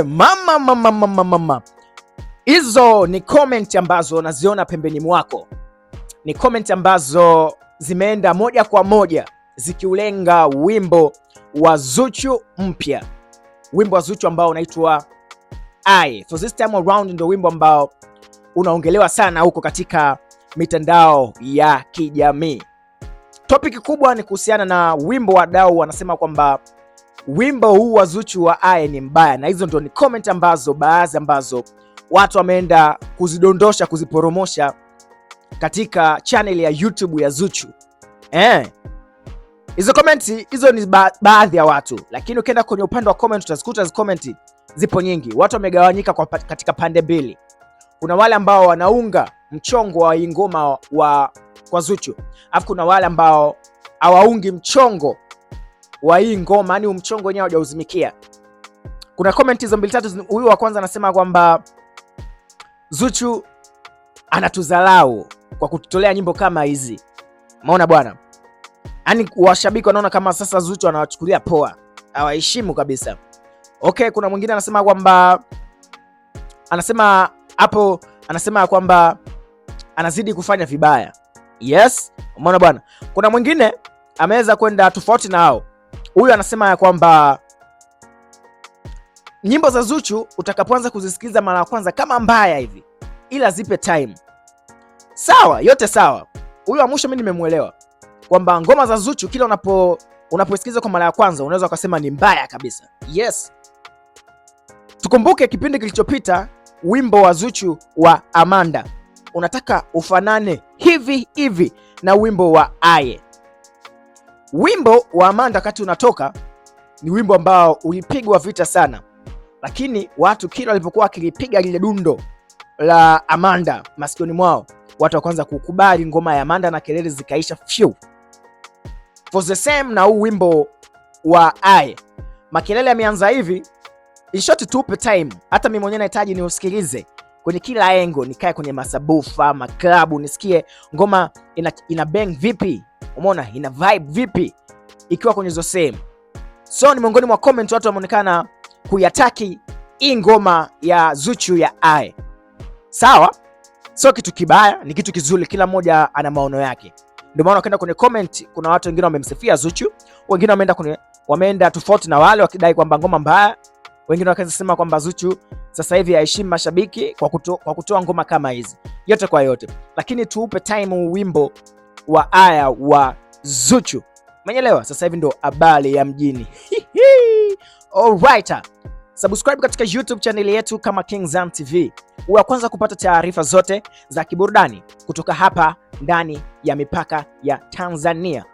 Mama. Hizo ni comment ambazo naziona pembeni mwako. Ni comment ambazo zimeenda moja kwa moja zikiulenga wimbo wa Zuchu mpya. Wimbo wa Zuchu ambao unaitwa I. For this time around ndio wimbo ambao unaongelewa sana huko katika mitandao ya kijamii. Topic kubwa ni kuhusiana na wimbo. Wadau wanasema kwamba wimbo huu wa Zuchu wa I ni mbaya, na hizo ndio ni comment ambazo baadhi ambazo watu wameenda kuzidondosha, kuziporomosha katika channel ya YouTube ya Zuchu. Hizo comment hizo ni baadhi ya watu, lakini ukienda kwenye upande wa comment utazikuta hizo comment zipo nyingi. Watu wamegawanyika katika pande mbili. Kuna wale ambao wanaunga mchongo wa ngoma kwa Zuchu, alafu kuna wale ambao hawaungi mchongo wa hii ngoma, yani mchongo wenyewe hajauzimikia. Kuna comment hizo mbili tatu. Huyu wa kwanza anasema kwamba Zuchu anatuzalau kwa kututolea nyimbo kama hizi. Umeona bwana? Yaani washabiki wanaona kama sasa Zuchu anawachukulia poa, hawaheshimu kabisa. Okay, kuna mwingine anasema kwamba anasema kwamba anazidi kufanya vibaya. Yes, umeona bwana? Kuna mwingine ameweza kwenda tofauti na hao. Huyu anasema ya kwamba nyimbo za Zuchu utakapoanza kuzisikiza mara ya kwanza kama mbaya hivi, ila zipe time. Sawa, yote sawa. Huyu wa mwisho mimi nimemuelewa kwamba ngoma za Zuchu kila unaposikiliza kwa mara ya kwanza unaweza ukasema ni mbaya kabisa. Yes. Tukumbuke kipindi kilichopita wimbo wa Zuchu wa Amanda unataka ufanane hivi na wimbo wa Aye. Wimbo wa Amanda wakati unatoka ni wimbo ambao ulipigwa vita sana, lakini watu kila walipokuwa wakilipiga lile dundo la Amanda masikioni mwao, watu wakaanza kukubali ngoma ya Amanda na kelele zikaisha few. For the same na huu wimbo wa Aye, makelele yameanza hivi. In short, tupe time. Hata mimi mwenyewe nahitaji niusikilize kwenye kila engo, nikae kwenye masabufa, maklabu, nisikie ngoma ina bang vipi, umeona, ina vibe vipi ikiwa kwenye hizo same. So ni miongoni mwa comment watu wameonekana kuyataki hii ngoma ya Zuchu ya I. Sawa? So kitu kibaya, ni kitu kizuri, kila mmoja ana maono yake. Ndio maana ukienda kwenye comment kuna watu wengine wamemsifia Zuchu, wengine wameenda tofauti na wale wakidai kwamba ngoma mbaya. Wengine wakasema kwamba Zuchu sasa hivi haheshimu mashabiki kwa kutoa ngoma kama hizi. Yote kwa yote, lakini tuupe time wimbo wa Aya wa Zuchu. Umeelewa? Sasa hivi ndo habari ya mjini. Alright. Subscribe katika YouTube channel yetu kama Kingzam TV. Uwe kwanza kupata taarifa zote za kiburudani kutoka hapa ndani ya mipaka ya Tanzania.